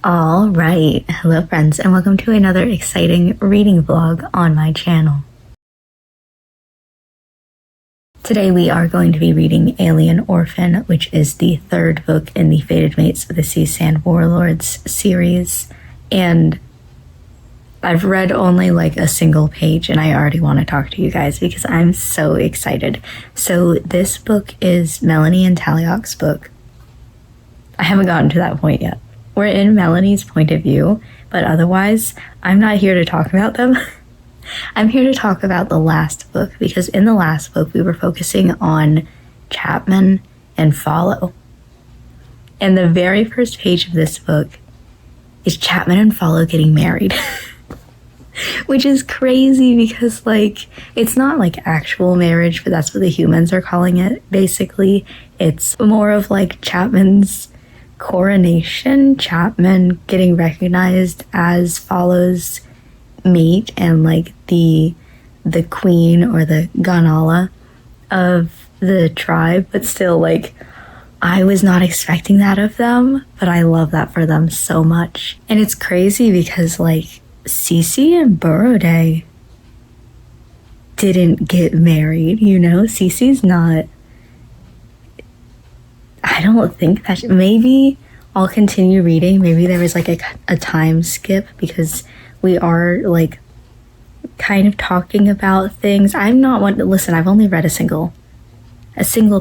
All right, hello friends, and welcome to another exciting reading vlog on my channel. Today we are going to be reading Alien Orphan, which is the third book in the Fated Mates of the Sea Sand Warlords series, and I've read only like a single page and I already want to talk to you guys because I'm so excited. So this book is Melanie and Taliok's book. I haven't gotten to that point yet. We're in Melanie's point of view, but otherwise, I'm not here to talk about them. I'm here to talk about the last book, because in the last book, we were focusing on Chapman and Follow. And the very first page of this book is Chapman and Follow getting married. Which is crazy because, like, it's not like actual marriage, but that's what the humans are calling it, basically. It's more of like Chapman's coronation, Chapman getting recognized as Follow's mate and like the queen or the Ganala of the tribe. But still, like, I was not expecting that of them, but I love that for them so much. And it's crazy because like Cece and Burrowday didn't get married, you know? Cece's not, I don't think that, maybe I'll continue reading. Maybe there was like a time skip because we are like kind of talking about things. I'm not one, listen, I've only read a single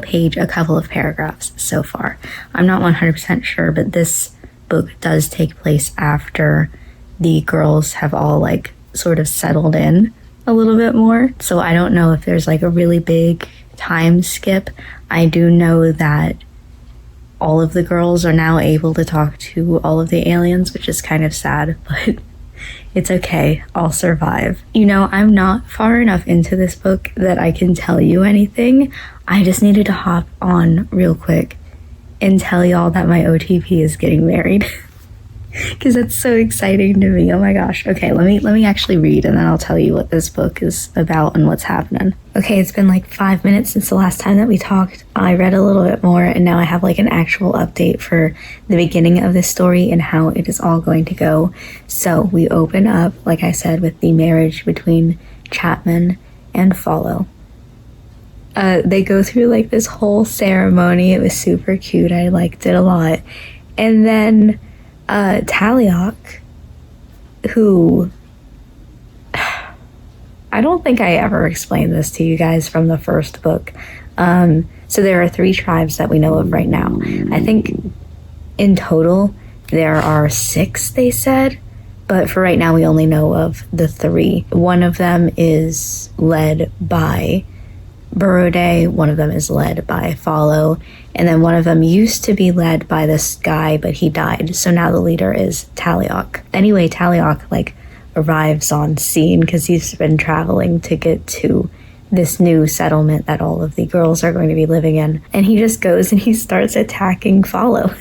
page, a couple of paragraphs so far. I'm not 100% sure, but this book does take place after the girls have all like sort of settled in a little bit more. So I don't know if there's like a really big time skip. I do know that all of the girls are now able to talk to all of the aliens, which is kind of sad, but it's okay. I'll survive. You know, I'm not far enough into this book that I can tell you anything. I just needed to hop on real quick and tell y'all that my OTP is getting married. Because it's so exciting to me. Oh my gosh. Okay, let me actually read and then I'll tell you what this book is about and what's happening. Okay, it's been like 5 minutes since the last time that we talked. I read a little bit more and now I have like an actual update for the beginning of this story and how it is all going to go. So we open up, like I said, with the marriage between Chapman and Follow. They go through like this whole ceremony. It was super cute. I liked it a lot. And then Taliok, who I don't think I ever explained this to you guys from the first book. So there are 3 tribes that we know of right now. I think in total there are 6, they said, but for right now we only know of the 3. One of them is led by Burrowday, one of them is led by Follow, and then one of them used to be led by this guy, but he died, so now the leader is Taliok. Anyway, Taliok like arrives on scene because he's been traveling to get to this new settlement that all of the girls are going to be living in, and he just goes and he starts attacking Follow.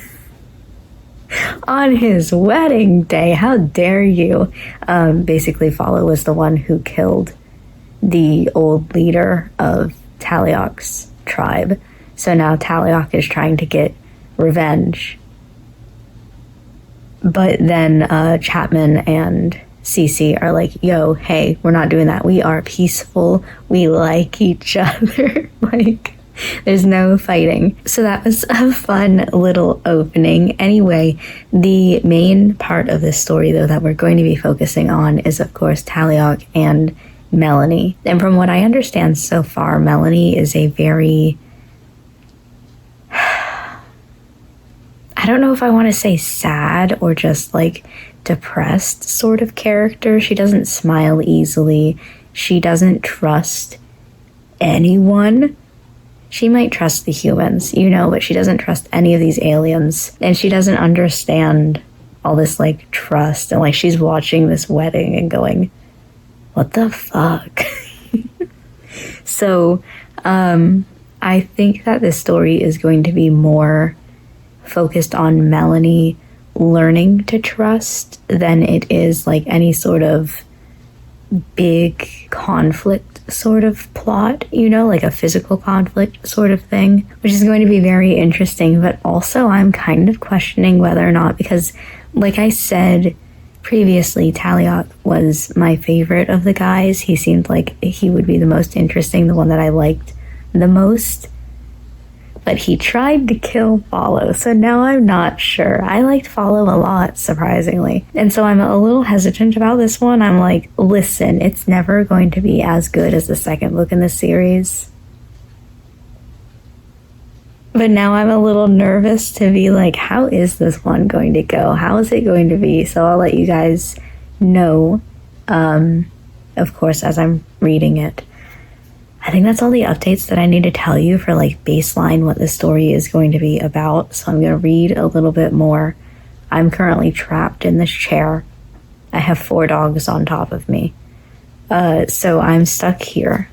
On his wedding day, how dare you? Basically, Follow was the one who killed the old leader of Taliok's tribe. So now Taliok is trying to get revenge. But then Chapman and Cece are like, yo, hey, we're not doing that. We are peaceful. We like each other. Like, there's no fighting. So that was a fun little opening. Anyway, the main part of this story, though, that we're going to be focusing on is, of course, Taliok and Melanie. And from what I understand so far, Melanie is a very, I don't know if I want to say sad or just like depressed sort of character. She doesn't smile easily. She doesn't trust anyone. She might trust the humans, you know, but she doesn't trust any of these aliens. And she doesn't understand all this like trust. And like she's watching this wedding and going, what the fuck? So, I think that this story is going to be more focused on Melanie learning to trust than it is like any sort of big conflict sort of plot, you know, like a physical conflict sort of thing, which is going to be very interesting. But also I'm kind of questioning whether or not, because Like I said previously, Taliok was my favorite of the guys. He seemed like he would be the most interesting, the one that I liked the most. But he tried to kill Follow, so now I'm not sure. I liked Follow a lot, surprisingly. And so I'm a little hesitant about this one. I'm like, listen, it's never going to be as good as the second book in the series. But now I'm a little nervous to be like, how is this one going to go? How is it going to be? So I'll let you guys know, of course, as I'm reading it. I think that's all the updates that I need to tell you for like baseline what the story is going to be about. So I'm going to read a little bit more. I'm currently trapped in this chair. I have 4 dogs on top of me. So I'm stuck here.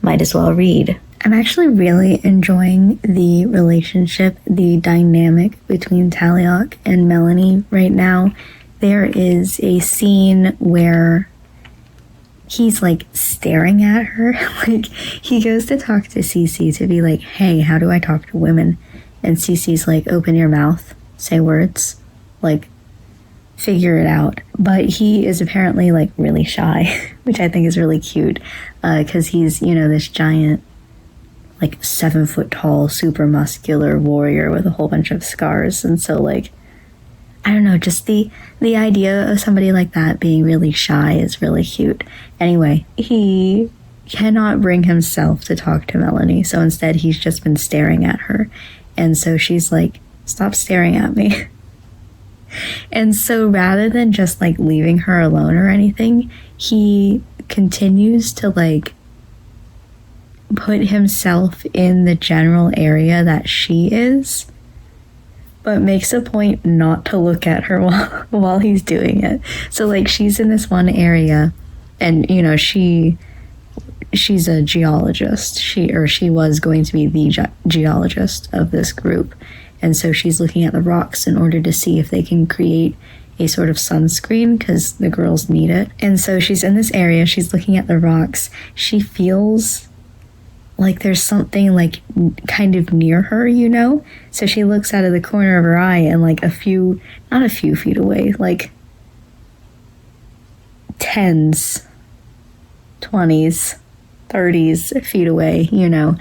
Might as well read. I'm actually really enjoying the relationship, the dynamic between Taliok and Melanie right now. There is a scene where he's like staring at her. Like he goes to talk to Cece to be like, hey, how do I talk to women? And Cece's like, open your mouth, say words, like figure it out. But he is apparently like really shy, which I think is really cute, because he's, you know, this giant, like 7 foot tall, super muscular warrior with a whole bunch of scars. And so like, I don't know, just the idea of somebody like that being really shy is really cute. Anyway, he cannot bring himself to talk to Melanie, so instead he's just been staring at her. And so she's like, stop staring at me. And so rather than just like leaving her alone or anything, he continues to like put himself in the general area that she is, but makes a point not to look at her while he's doing it. So like she's in this one area, and you know she's a geologist. She was going to be the geologist of this group, and so she's looking at the rocks in order to see if they can create a sort of sunscreen because the girls need it. And so she's in this area, she's looking at the rocks. She feels like there's something like kind of near her, you know? So she looks out of the corner of her eye, and like not a few feet away, like 10s, 20s, 30s feet away, you know,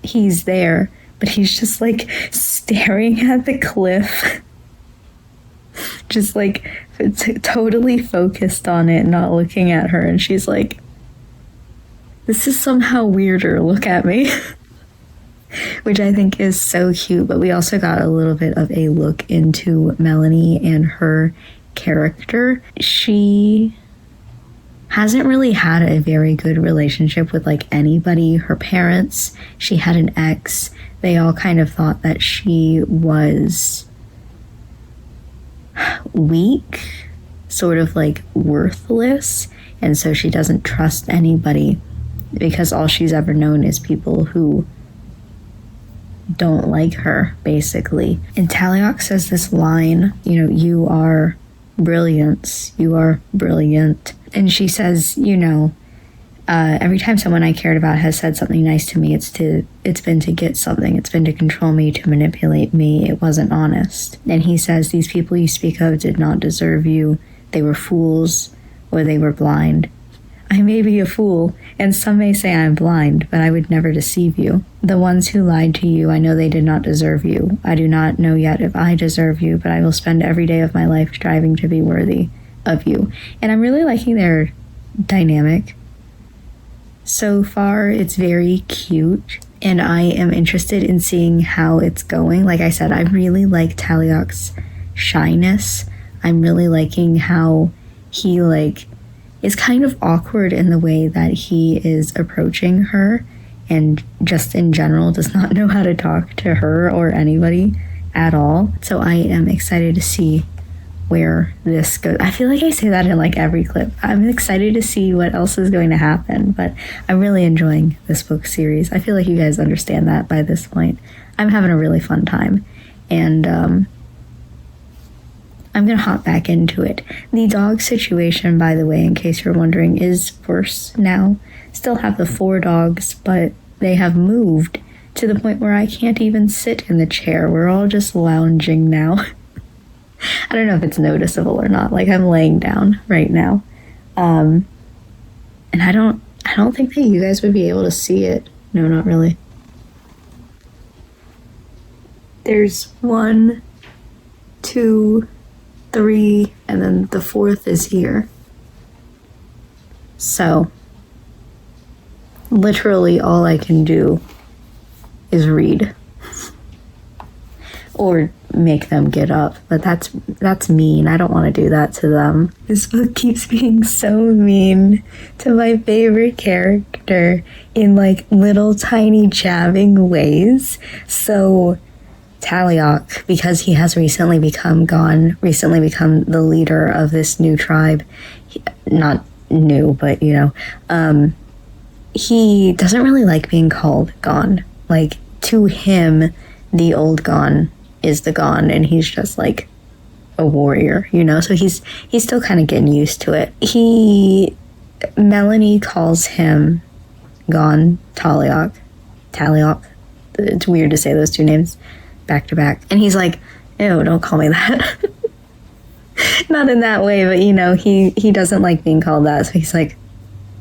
he's there, but he's just like staring at the cliff, just like totally focused on it, not looking at her. And she's like, this is somehow weirder, look at me. Which I think is so cute. But we also got a little bit of a look into Melanie and her character. She hasn't really had a very good relationship with like anybody. Her parents, she had an ex. They all kind of thought that she was weak, sort of like worthless. And so she doesn't trust anybody, because all she's ever known is people who don't like her, basically. And Taliok says this line, you know, you are brilliance, you are brilliant. And she says, you know, every time someone I cared about has said something nice to me, it's been to get something, it's been to control me, to manipulate me, it wasn't honest. And he says, these people you speak of did not deserve you, they were fools, or they were blind. I may be a fool, and some may say I'm blind, but I would never deceive you. The ones who lied to you, I know they did not deserve you. I do not know yet if I deserve you, but I will spend every day of my life striving to be worthy of you. And I'm really liking their dynamic. So far, it's very cute, and I am interested in seeing how it's going. Like I said, I really like Taliok's shyness. I'm really liking how he is kind of awkward in the way that he is approaching her, and just in general does not know how to talk to her or anybody at all. So I am excited to see where this goes. I feel like I say that in like every clip. I'm excited to see what else is going to happen, but I'm really enjoying this book series. I feel like you guys understand that by this point. I'm having a really fun time, and I'm going to hop back into it. The dog situation, by the way, in case you're wondering, is worse now. Still have the 4 dogs, but they have moved to the point where I can't even sit in the chair. We're all just lounging now. I don't know if it's noticeable or not. Like, I'm laying down right now. And I don't think that you guys would be able to see it. No, not really. There's 1, 2, 3, and then the 4th is here. So, literally all I can do is read. Or make them get up, but that's mean. I don't want to do that to them. This book keeps being so mean to my favorite character in like little tiny jabbing ways. So Taliok, because he has recently become the leader of this new tribe, not new, but you know, he doesn't really like being called Gon. Like, to him, the old Gon is the Gon, and he's just like a warrior, you know? So he's still kind of getting used to it. Melanie calls him Gon Taliok. It's weird to say those two names back to back. And he's like, ew, don't call me that. Not in that way, but you know, he doesn't like being called that, so he's like,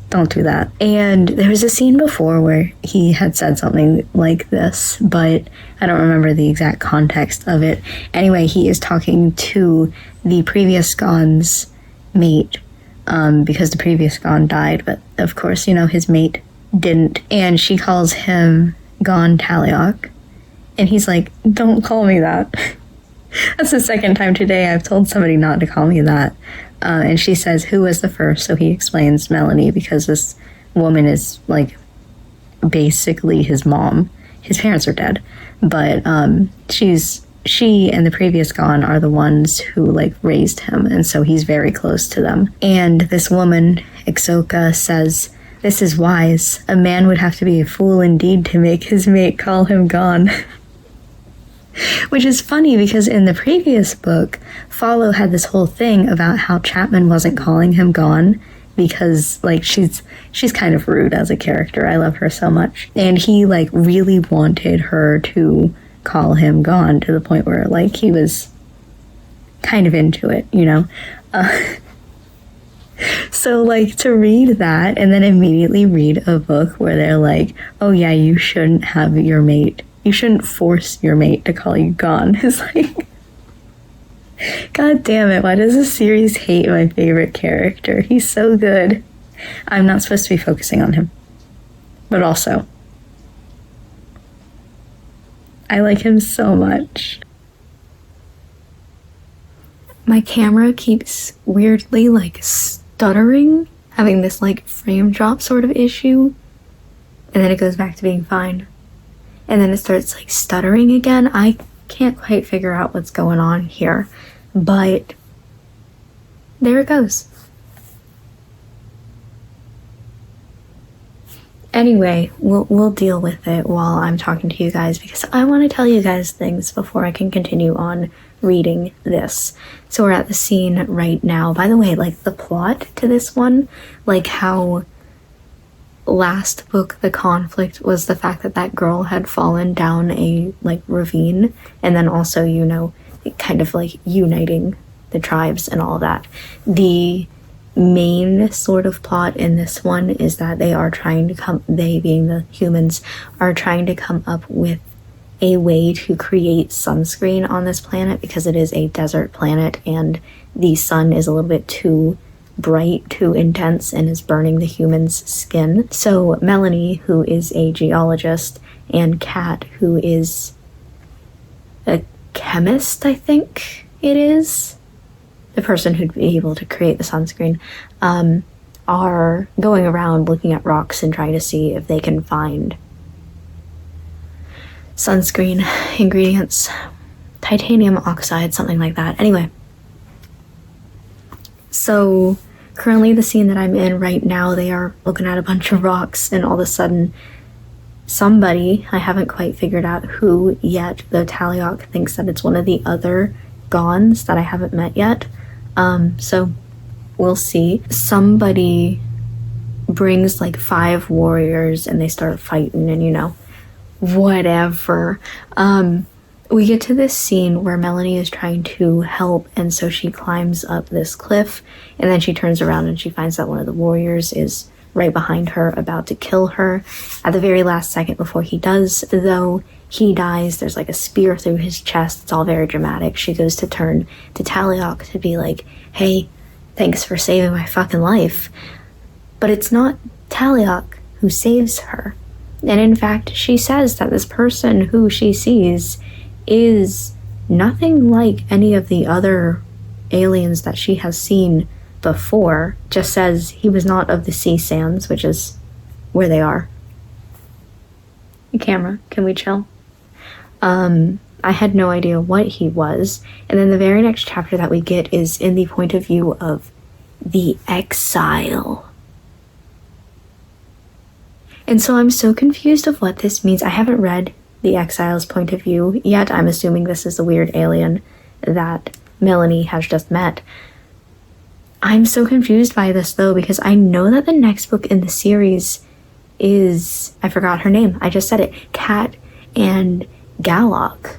don't do that. And there was a scene before where he had said something like this, but I don't remember the exact context of it. Anyway, he is talking to the previous Gon's mate, because the previous Gon died, but of course, you know, his mate didn't. And she calls him Gon Taliok, and he's like, don't call me that. That's the second time today I've told somebody not to call me that. And she says, who was the first? So he explains Melanie, because this woman is like basically his mom. His parents are dead, but she and the previous Gon are the ones who like raised him, and so he's very close to them. And this woman, Ixoka, says, this is wise. A man would have to be a fool indeed to make his mate call him Gon. Which is funny, because in the previous book, Follow had this whole thing about how Chapman wasn't calling him Gon because, like, she's kind of rude as a character. I love her so much. And he, like, really wanted her to call him Gon, to the point where, like, he was kind of into it, you know? So, like, to read that and then immediately read a book where they're like, oh yeah, you shouldn't force your mate to call you Gon. It's like, God damn it, why does this series hate my favorite character? He's so good. I'm not supposed to be focusing on him. But also, I like him so much. My camera keeps weirdly, like, stuttering, having this, like, frame drop sort of issue, and then it goes back to being fine. And then it starts like stuttering again. I can't quite figure out what's going on here, but there it goes. Anyway, we'll deal with it while I'm talking to you guys, because I want to tell you guys things before I can continue on reading this. So we're at the scene right now. By the way, like, the plot to this one, like how last book the conflict was the fact that that girl had fallen down a like ravine, and then also, you know, kind of like uniting the tribes and all that. The main sort of plot in this one is that they being the humans are trying to come up with a way to create sunscreen on this planet, because it is a desert planet and the sun is a little bit too bright, too intense, and is burning the humans' skin. So Melanie, who is a geologist, and Kat, who is a chemist, I think it is, the person who'd be able to create the sunscreen, are going around looking at rocks and trying to see if they can find sunscreen ingredients, titanium oxide, something like that. Anyway, so currently the scene that I'm in right now, they are looking at a bunch of rocks, and all of a sudden somebody, I haven't quite figured out who yet, though Taliok thinks that it's one of the other Gons that I haven't met yet, so we'll see. Somebody brings like 5 warriors and they start fighting, and you know, whatever. we get to this scene where Melanie is trying to help, and so she climbs up this cliff, and then she turns around and she finds that one of the warriors is right behind her, about to kill her. At the very last second before he does, though, he dies. There's like a spear through his chest. It's all very dramatic. She goes to turn to Taliok to be like, hey, thanks for saving my fucking life. But it's not Taliok who saves her. And in fact, she says that this person who she sees is nothing like any of the other aliens that she has seen before. Just says he was not of the sea sands, which is where they are. Camera, can we chill? I had no idea what he was. And then the very next chapter that we get is in the point of view of the exile. And so I'm so confused of what this means. I haven't read the exile's point of view yet. I'm assuming this is the weird alien that Melanie has just met. I'm so confused by this though, because I know that the next book in the series is, I forgot her name, I just said it, Kat and Gallock.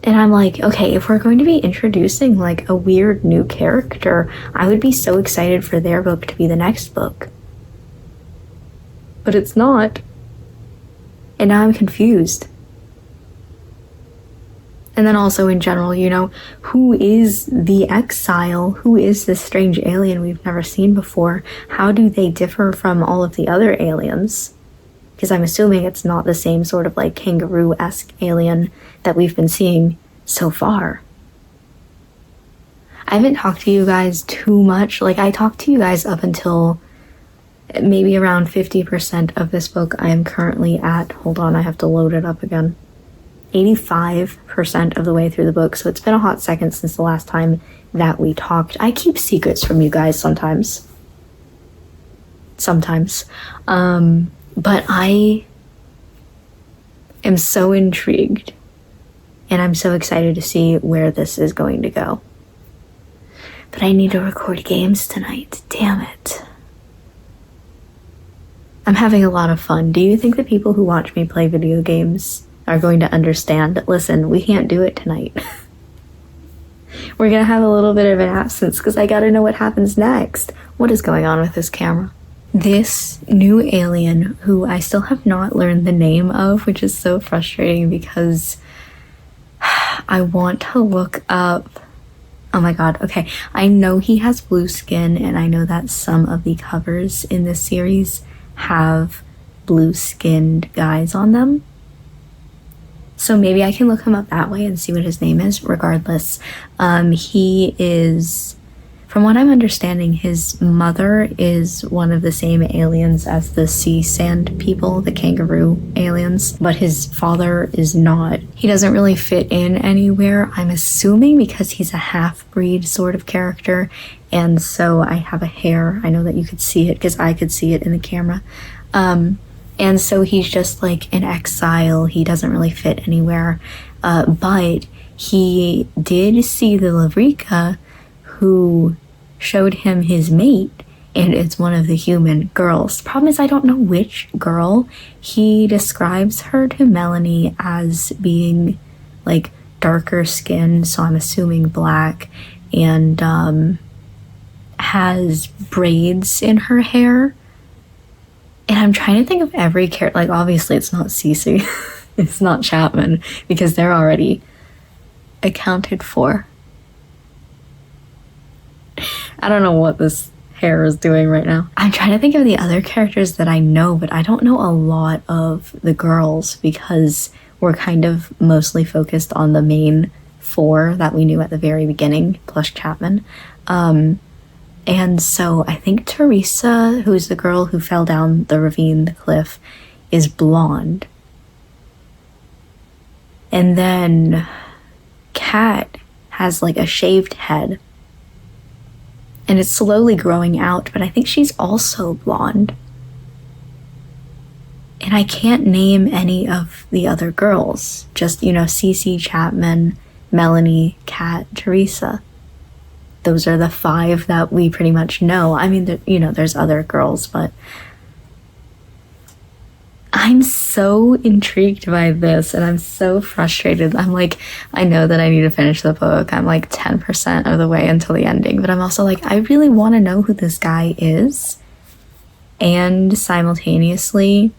And I'm like, okay, if we're going to be introducing like a weird new character, I would be so excited for their book to be the next book. But it's not. And now I'm confused. And then also in general, you know, who is the exile? Who is this strange alien we've never seen before? How do they differ from all of the other aliens? Because I'm assuming it's not the same sort of like kangaroo-esque alien that we've been seeing so far. I haven't talked to you guys too much. Like, I talked to you guys up until maybe around 50% of this book. I am currently at, hold on, I have to load it up again, 85% of the way through the book. So it's been a hot second since the last time that we talked. I keep secrets from you guys sometimes. But I am so intrigued, and I'm so excited to see where this is going to go. But I need to record games tonight. Damn it. I'm having a lot of fun. Do you think the people who watch me play video games are going to understand? Listen, we can't do it tonight. We're gonna have a little bit of an absence because I gotta know what happens next. What is going on with this camera? This new alien, who I still have not learned the name of, which is so frustrating because I want to look up. Oh my god, okay. I know he has blue skin, and I know that some of the covers in this series have blue-skinned guys on them. So maybe I can look him up that way and see what his name is. Regardless, he is, from what I'm understanding, his mother is one of the same aliens as the sea sand people, the kangaroo aliens, but his father is not. He doesn't really fit in anywhere, I'm assuming because he's a half-breed sort of character, and so I have a hair. I know that you could see it because I could see it in the camera. And so he's just like an exile. He doesn't really fit anywhere, but he did see the Lavrika who showed him his mate, and it's one of the human girls. Problem is, I don't know which girl. He describes her to Melanie as being like darker skin, so I'm assuming black, and has braids in her hair. And I'm trying to think of every character. Like, obviously it's not Cece. It's not Chapman, because they're already accounted for. I don't know what this hair is doing right now. I'm trying to think of the other characters that I know, but I don't know a lot of the girls because we're kind of mostly focused on the main four that we knew at the very beginning, plus Chapman. And so I think Teresa, who's the girl who fell down the ravine, the cliff, is blonde. And then Kat has like a shaved head. And it's slowly growing out, but I think she's also blonde. And I can't name any of the other girls. Just, you know, Cece, Chapman, Melanie, Kat, Teresa. Those are the five that we pretty much know. I mean, you know, there's other girls, but I'm so intrigued by this and I'm so frustrated. I'm like, I know that I need to finish the book. I'm like 10% of the way until the ending, but I'm also like, I really want to know who this guy is. And simultaneously,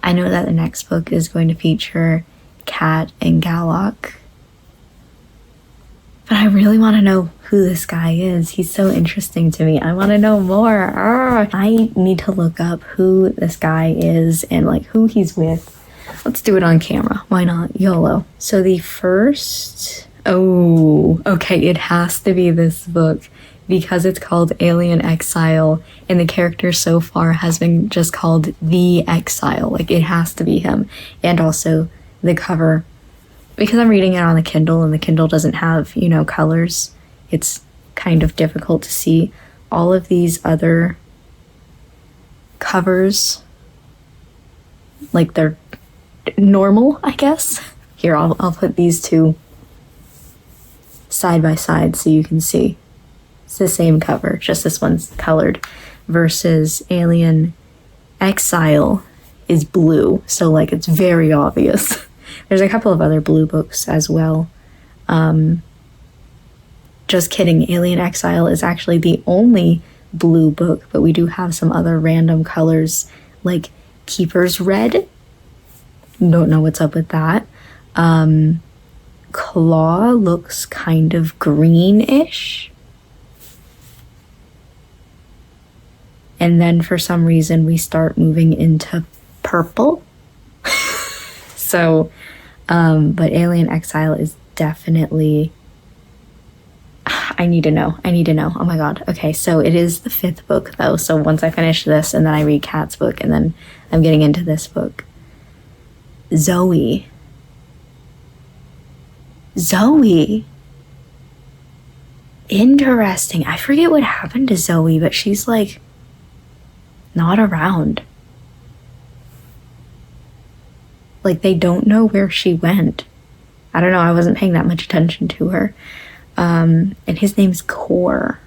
I know that the next book is going to feature Kat and Gallock. But I really want to know who this guy is. He's so interesting to me. I want to know more. I need to look up who this guy is and like who he's with. Let's do it on camera. Why not? YOLO. So the first... Oh, okay. It has to be this book because it's called Alien Exile and the character so far has been just called The Exile. Like it has to be him. And also the cover... Because I'm reading it on the Kindle and the Kindle doesn't have, you know, colors, it's kind of difficult to see. All of these other covers, like they're normal, I guess. Here, I'll put these two side by side so you can see. It's the same cover, just this one's colored. Versus Alien Exile is blue, so like it's very obvious. There's a couple of other blue books as well. Just kidding. Alien Exile is actually the only blue book, but we do have some other random colors like Keeper's Red. Don't know what's up with that. Claw looks kind of greenish. And then for some reason we start moving into purple. So, but Alien Exile is definitely... I need to know. Oh my god. Okay, so it is the 5th book, though. So once I finish this, and then I read Kat's book, and then I'm getting into this book. Zoe. Interesting. I forget what happened to Zoe, but she's, like, not around. Like, they don't know where she went. I don't know, I wasn't paying that much attention to her. And his name's Core.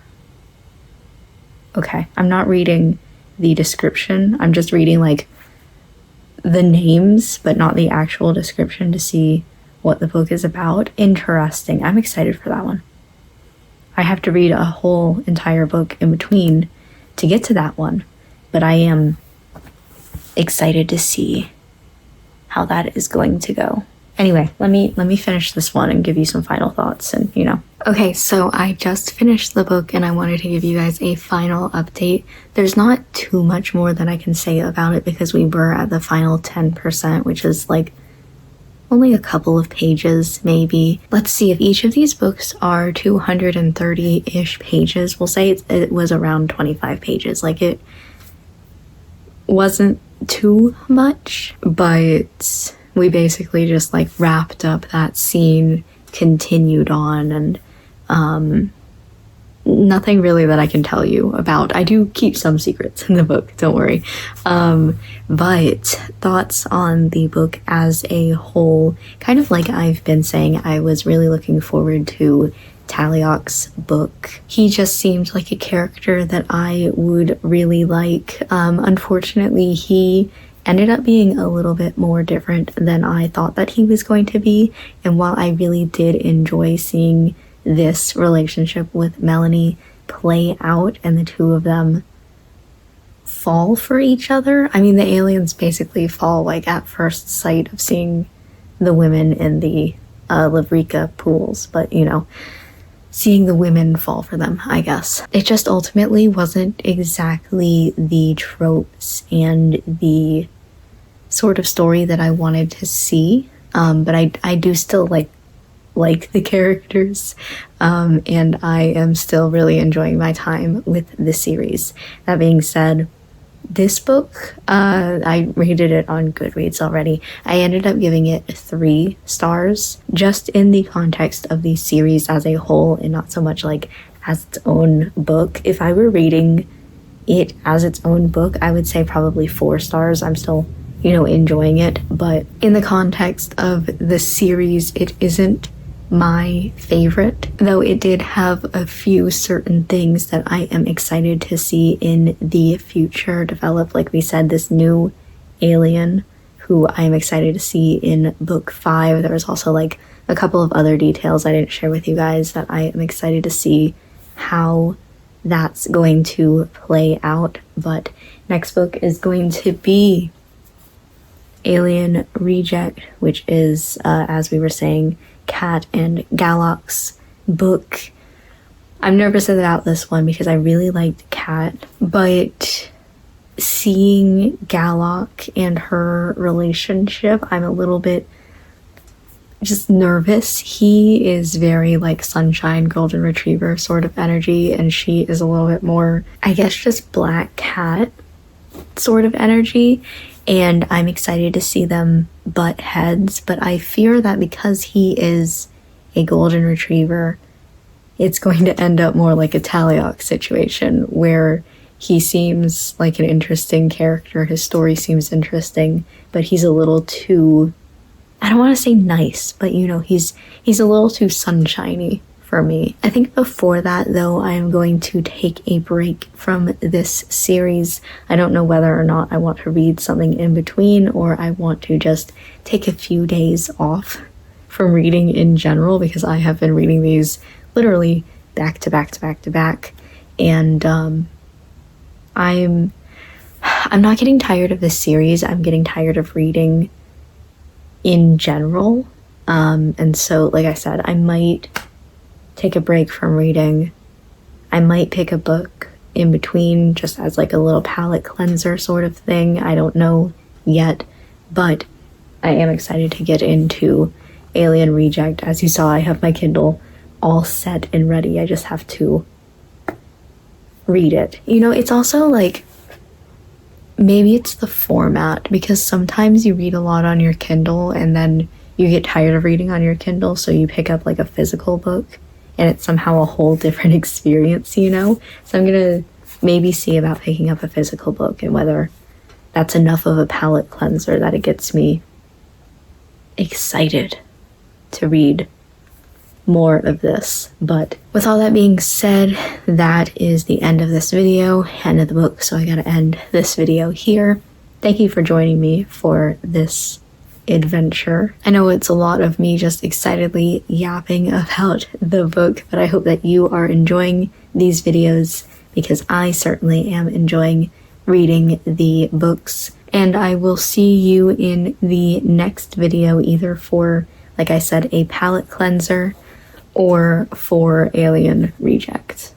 Okay, I'm not reading the description. I'm just reading, like, the names, but not the actual description to see what the book is about. Interesting. I'm excited for that one. I have to read a whole entire book in between to get to that one. But I am excited to see how that is going to go. Anyway, let me finish this one and give you some final thoughts and, you know. Okay, so I just finished the book and I wanted to give you guys a final update. There's not too much more that I can say about it because we were at the final 10%, which is like only a couple of pages, maybe. Let's see, if each of these books are 230-ish pages, we'll say it was around 25 pages. Like, it wasn't too much, but we basically just like wrapped up that scene, continued on, and nothing really that I can tell you about. I do keep some secrets in the book, don't worry. But thoughts on the book as a whole, kind of like I've been saying, I was really looking forward to Taliok's book. He just seemed like a character that I would really like. Unfortunately, he ended up being a little bit more different than I thought that he was going to be. And while I really did enjoy seeing this relationship with Melanie play out and the two of them fall for each other, I mean, the aliens basically fall like at first sight of seeing the women in the Lavrika pools, but you know, seeing the women fall for them, I guess. It just ultimately wasn't exactly the tropes and the sort of story that I wanted to see, but I do still like the characters, and I am still really enjoying my time with the series. That being said, this book, I rated it on Goodreads already. I ended up giving it 3 stars, just in the context of the series as a whole and not so much like as its own book. If I were rating it as its own book, I would say probably 4 stars. I'm still, you know, enjoying it, but in the context of the series, it isn't my favorite, though it did have a few certain things that I am excited to see in the future develop. Like we said, this new alien who I am excited to see in book 5. There was also like a couple of other details I didn't share with you guys that I am excited to see how that's going to play out. But next book is going to be Alien Reject, which is, as we were saying, Kat and Gallock's book. I'm nervous about this one because I really liked Kat, but seeing Gallock and her relationship, I'm a little bit just nervous. He is very like sunshine golden retriever sort of energy, and she is a little bit more, I guess, just black cat sort of energy, and I'm excited to see them butt heads. But I fear that because he is a golden retriever, it's going to end up more like a Talioc situation where he seems like an interesting character, his story seems interesting, but he's a little too, I don't want to say nice, but you know, he's a little too sunshiny for me. I think before that, though, I am going to take a break from this series. I don't know whether or not I want to read something in between, or I want to just take a few days off from reading in general, because I have been reading these literally back to back to back to back, and I'm not getting tired of this series. I'm getting tired of reading in general, and so, like I said, I might take a break from reading. I might pick a book in between just as like a little palate cleanser sort of thing. I don't know yet, but I am excited to get into Alien Reject. As you saw, I have my Kindle all set and ready. I just have to read it. You know, it's also like, maybe it's the format, because sometimes you read a lot on your Kindle and then you get tired of reading on your Kindle, so you pick up like a physical book and it's somehow a whole different experience, you know? So I'm gonna maybe see about picking up a physical book and whether that's enough of a palate cleanser that it gets me excited to read more of this. But with all that being said, that is the end of this video, end of the book, so I gotta end this video here. Thank you for joining me for this adventure. I know it's a lot of me just excitedly yapping about the book, but I hope that you are enjoying these videos, because I certainly am enjoying reading the books. And I will see you in the next video, either for, like I said, a palate cleanser or for Alien Reject.